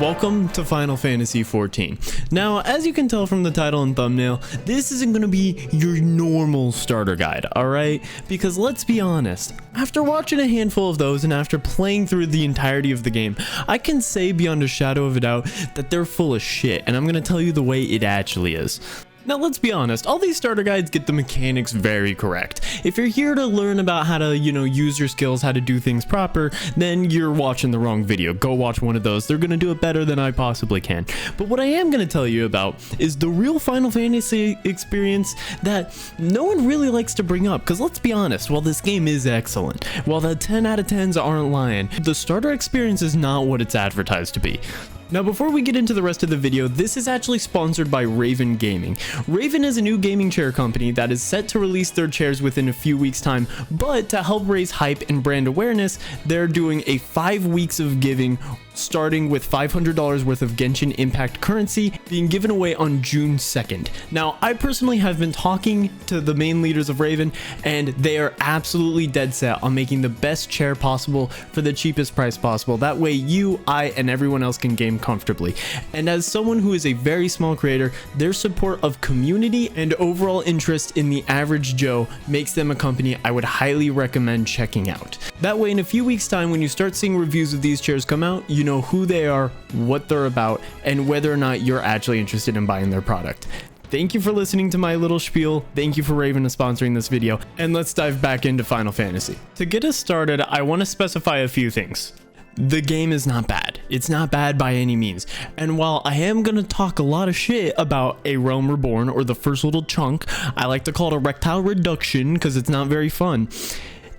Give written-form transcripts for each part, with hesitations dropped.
Welcome to Final Fantasy XIV. Now, as you can tell from the title and thumbnail, this isn't going to be your normal starter guide, alright? Because let's be honest, after watching a handful of those and after playing through the entirety of the game, I can say beyond a shadow of a doubt that they're full of shit, and I'm going to tell you the way it actually is. Now let's be honest, all these starter guides get the mechanics very correct. If you're here to learn about how to, use your skills, how to do things proper, then you're watching the wrong video. Go watch one of those. They're gonna do it better than I possibly can. But what I am gonna tell you about is the real Final Fantasy experience that no one really likes to bring up. Because let's be honest, while this game is excellent, while the 10 out of 10s aren't lying, the starter experience is not what it's advertised to be. Now, before we get into the rest of the video, this is actually sponsored by Raven Gaming. Raven is a new gaming chair company that is set to release their chairs within a few weeks' time, but to help raise hype and brand awareness, they're doing a 5 weeks of giving, starting with $500 worth of Genshin Impact currency being given away on June 2nd. Now, I personally have been talking to the main leaders of Raven, and they are absolutely dead set on making the best chair possible for the cheapest price possible. That way you, I, and everyone else can game comfortably. And as someone who is a very small creator, their support of community and overall interest in the average Joe makes them a company I would highly recommend checking out. That way, in a few weeks' time, when you start seeing reviews of these chairs come out, you know who they are, what they're about, and whether or not you're actually interested in buying their product. Thank you for listening to my little spiel. Thank you for Raven sponsoring this video, and let's dive back into Final Fantasy. To get us started, I want to specify a few things. The game is not bad. It's not bad by any means. And while I am going to talk a lot of shit about A Realm Reborn, or the first little chunk, I like to call it erectile reduction because it's not very fun.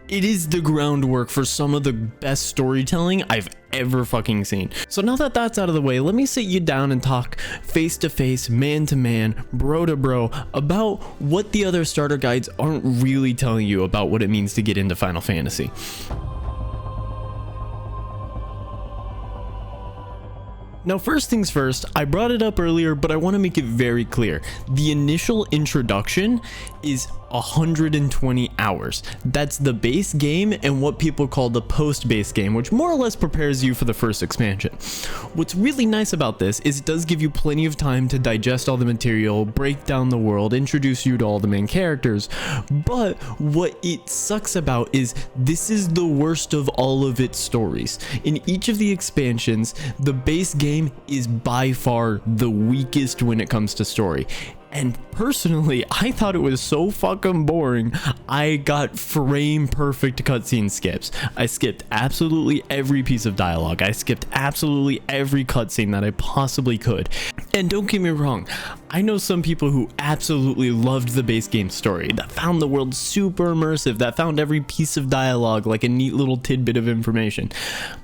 It is the groundwork for some of the best storytelling I've ever fucking seen. So now that that's out of the way, let me sit you down and talk face to face, man to man, bro to bro about what the other starter guides aren't really telling you about what it means to get into Final Fantasy. Now, first things first, I brought it up earlier, but I want to make it very clear. The initial introduction is 120 hours. That's the base game and what people call the post-base game, which more or less prepares you for the first expansion. What's really nice about this is it does give you plenty of time to digest all the material, break down the world, introduce you to all the main characters, but what it sucks about is this is the worst of all of its stories. In each of the expansions, the base game is by far the weakest when it comes to story. And personally, I thought it was so fucking boring, I got frame perfect cutscene skips. I skipped absolutely every piece of dialogue. I skipped absolutely every cutscene that I possibly could. And don't get me wrong, I know some people who absolutely loved the base game story, that found the world super immersive, that found every piece of dialogue like a neat little tidbit of information.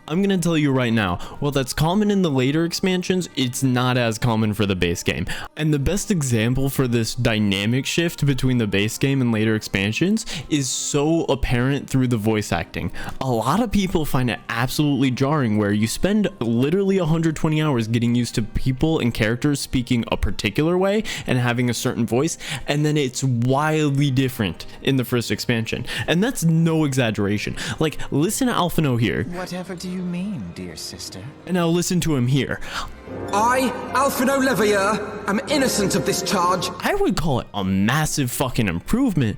I'm gonna tell you right now, while that's common in the later expansions, it's not as common for the base game. And the best example for this dynamic shift between the base game and later expansions is so apparent through the voice acting. A lot of people find it absolutely jarring where you spend literally 120 hours getting used to people and characters speaking a particular way and having a certain voice, and then it's wildly different in the first expansion. And that's no exaggeration. Like, listen to Alphino here. Whatever do you mean, dear sister? And now listen to him here. I, Alphino Levier, am innocent of this charge. I would call it a massive fucking improvement,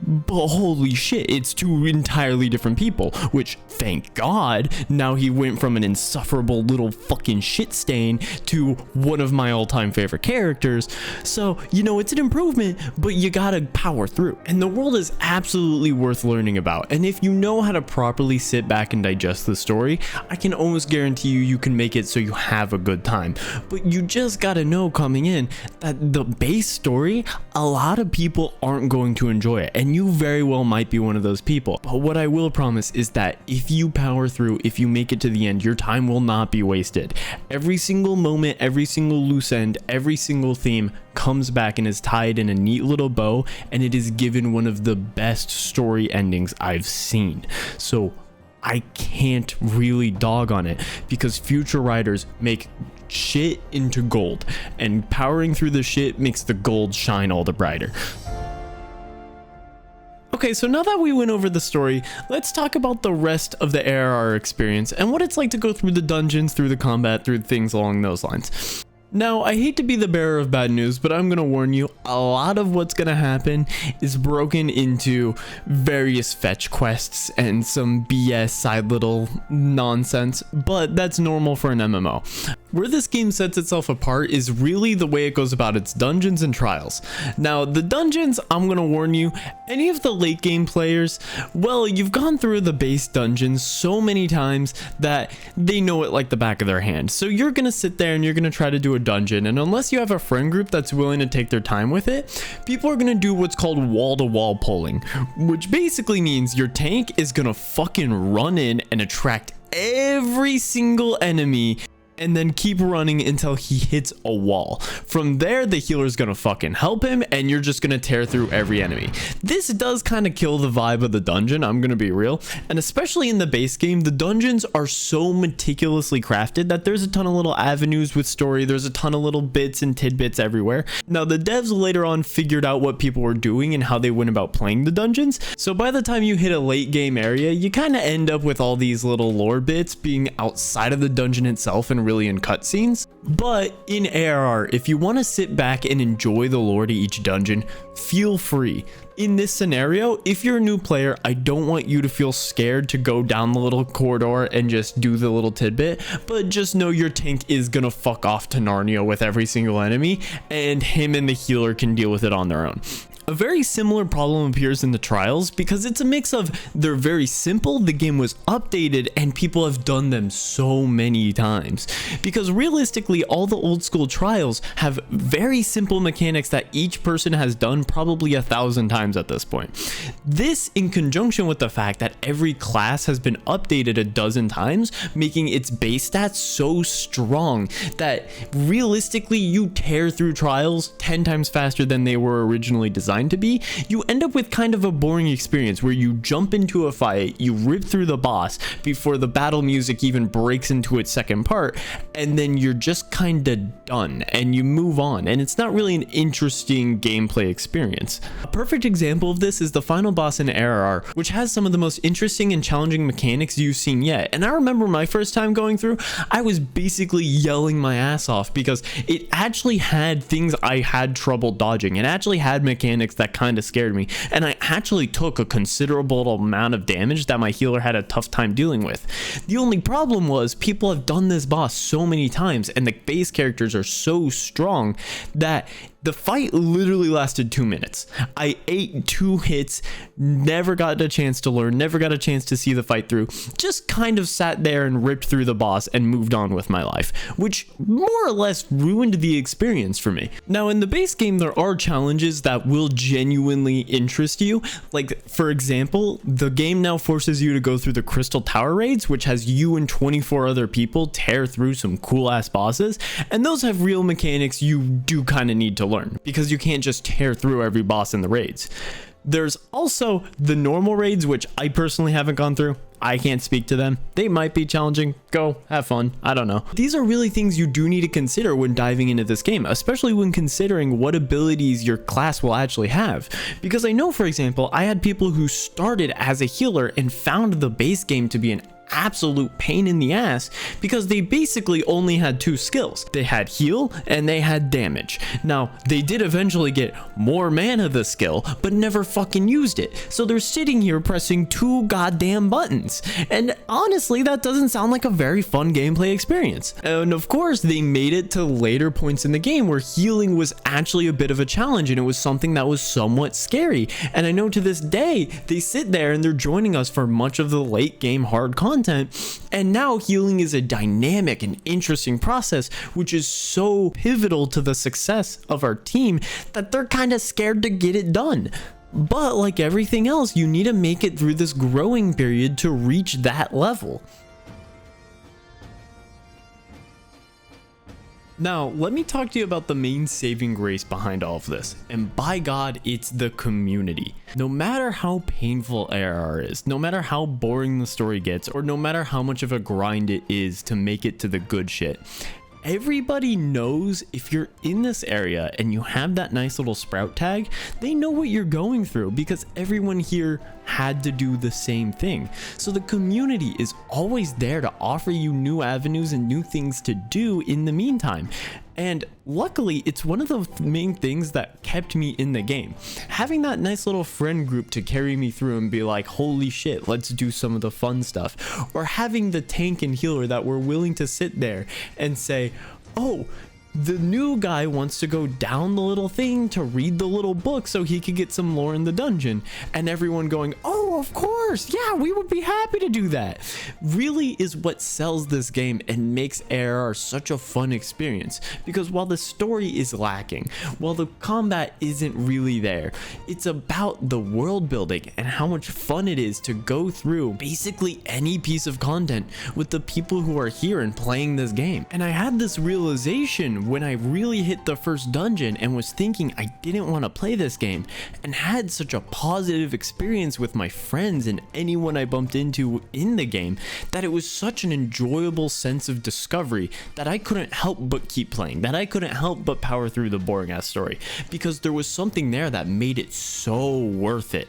but holy shit, it's two entirely different people, which, thank God, now he went from an insufferable little fucking shit stain to one of my all-time favorite characters. So, it's an improvement, but you gotta power through. And the world is absolutely worth learning about. And if you know how to properly sit back and digest the story, I can almost guarantee you can make it so you have a good time. But you just gotta know coming in that the base story, a lot of people aren't going to enjoy it. And you very well might be one of those people. But what I will promise is that if you power through, if you make it to the end, your time will not be wasted. Every single moment, every single loose end, every single theme comes back and is tied in a neat little bow, and it is given one of the best story endings I've seen. So I can't really dog on it because future writers make shit into gold, and powering through the shit makes the gold shine all the brighter. Okay, so now that we went over the story, let's talk about the rest of the ARR experience and what it's like to go through the dungeons, through the combat, through things along those lines. Now, I hate to be the bearer of bad news, but I'm going to warn you, a lot of what's going to happen is broken into various fetch quests and some BS side little nonsense, but that's normal for an MMO. Where this game sets itself apart is really the way it goes about its dungeons and trials. Now, the dungeons, I'm going to warn you, any of the late game players, well, you've gone through the base dungeons so many times that they know it like the back of their hand. So you're going to sit there and you're going to try to do a dungeon, and unless you have a friend group that's willing to take their time with it, people are going to do what's called wall-to-wall pulling, which basically means your tank is going to fucking run in and attract every single enemy and then keep running until he hits a wall. From there, the healer's gonna fucking help him, and you're just gonna tear through every enemy. This does kind of kill the vibe of the dungeon, I'm gonna be real, and especially in the base game, the dungeons are so meticulously crafted that there's a ton of little avenues with story, there's a ton of little bits and tidbits everywhere. Now, the devs later on figured out what people were doing and how they went about playing the dungeons, so by the time you hit a late game area, you kind of end up with all these little lore bits being outside of the dungeon itself and really in cutscenes. But in ARR, if you want to sit back and enjoy the lore to each dungeon, feel free. In this scenario, if you're a new player, I don't want you to feel scared to go down the little corridor and just do the little tidbit, but just know your tank is gonna fuck off to Narnia with every single enemy, and him and the healer can deal with it on their own. A very similar problem appears in the trials because it's a mix of they're very simple, the game was updated, and people have done them so many times. Because realistically, all the old school trials have very simple mechanics that each person has done probably 1,000 times at this point. This, in conjunction with the fact that every class has been updated a dozen times, making its base stats so strong that realistically you tear through trials 10 times faster than they were originally designed to be, you end up with kind of a boring experience where you jump into a fight, you rip through the boss before the battle music even breaks into its second part, and then you're just kind of done and you move on, and it's not really an interesting gameplay experience. A perfect example of this is the final boss in ARR, which has some of the most interesting and challenging mechanics you've seen yet. And I remember my first time going through, I was basically yelling my ass off because it actually had things I had trouble dodging. It actually had mechanics that kind of scared me, and I actually took a considerable amount of damage that my healer had a tough time dealing with. The only problem was people have done this boss so many times and the base characters are so strong that the fight literally lasted 2 minutes. I ate 2 hits, never got a chance to learn, never got a chance to see the fight through, just kind of sat there and ripped through the boss and moved on with my life, which more or less ruined the experience for me. Now, in the base game, there are challenges that will genuinely interest you. Like, for example, the game now forces you to go through the Crystal Tower raids, which has you and 24 other people tear through some cool ass bosses, and those have real mechanics you do kind of need to learn because you can't just tear through every boss in the raids. There's also the normal raids, which I personally haven't gone through. I can't speak to them. They might be challenging. Go have fun. I don't know. These are really things you do need to consider when diving into this game, especially when considering what abilities your class will actually have. Because I know, for example, I had people who started as a healer and found the base game to be an absolute pain in the ass because they basically only had 2 skills. They had heal and they had damage. Now, they did eventually get more mana the skill, but never fucking used it. So they're sitting here pressing 2 goddamn buttons. And honestly, that doesn't sound like a very fun gameplay experience. And of course, they made it to later points in the game where healing was actually a bit of a challenge and it was something that was somewhat scary. And I know to this day, they sit there and they're joining us for much of the late game hard content. And now healing is a dynamic and interesting process, which is so pivotal to the success of our team that they're kind of scared to get it done. But like everything else, you need to make it through this growing period to reach that level. Now, let me talk to you about the main saving grace behind all of this, and by God, it's the community. No matter how painful ARR is, no matter how boring the story gets, or no matter how much of a grind it is to make it to the good shit, everybody knows if you're in this area and you have that nice little sprout tag, they know what you're going through because everyone here had to do the same thing. So the community is always there to offer you new avenues and new things to do in the meantime. And luckily, it's one of the main things that kept me in the game. Having that nice little friend group to carry me through and be like, holy shit, let's do some of the fun stuff. Or having the tank and healer that were willing to sit there and say, oh, the new guy wants to go down the little thing to read the little book so he could get some lore in the dungeon. And everyone going, oh, of course, yeah, we would be happy to do that. Really is what sells this game and makes ARR such a fun experience. Because while the story is lacking, while the combat isn't really there, it's about the world building and how much fun it is to go through basically any piece of content with the people who are here and playing this game. And I had this realization when I really hit the first dungeon and was thinking I didn't want to play this game, and had such a positive experience with my friends and anyone I bumped into in the game, that it was such an enjoyable sense of discovery that I couldn't help but keep playing, that I couldn't help but power through the boring ass story, because there was something there that made it so worth it.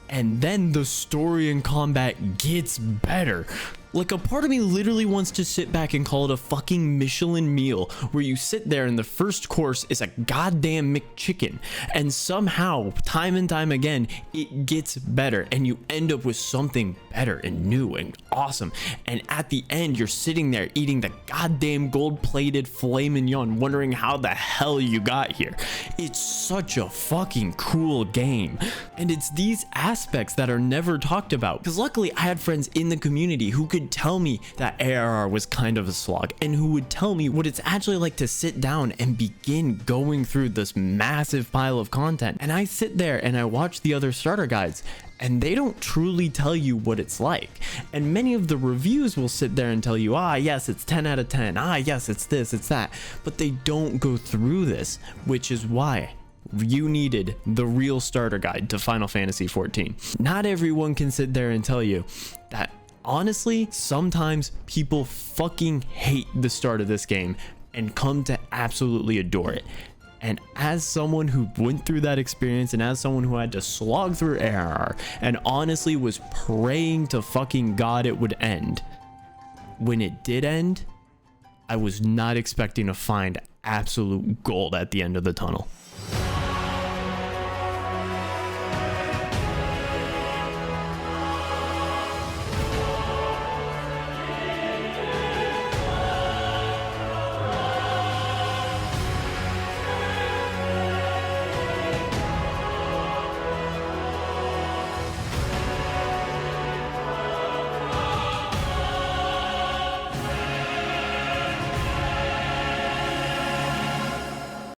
And then the story and combat gets better. Like, a part of me literally wants to sit back and call it a fucking Michelin meal, where you sit there and the first course is a goddamn McChicken, and somehow, time and time again, it gets better and you end up with something better and new and awesome. And at the end, you're sitting there eating the goddamn gold-plated filet mignon, wondering how the hell you got here. It's such a fucking cool game. And it's these aspects that are never talked about, because luckily I had friends in the community who could tell me that ARR was kind of a slog, and who would tell me what it's actually like to sit down and begin going through this massive pile of content. And I sit there and I watch the other starter guides, and they don't truly tell you what it's like. And many of the reviews will sit there and tell you, ah, yes, it's 10 out of 10. Ah, yes, it's this, it's that. But they don't go through this, which is why you needed the real starter guide to Final Fantasy XIV. Not everyone can sit there and tell you that. Honestly, sometimes people fucking hate the start of this game and come to absolutely adore it. And as someone who went through that experience, and as someone who had to slog through ARR and honestly was praying to fucking God it would end, when it did end, I was not expecting to find absolute gold at the end of the tunnel.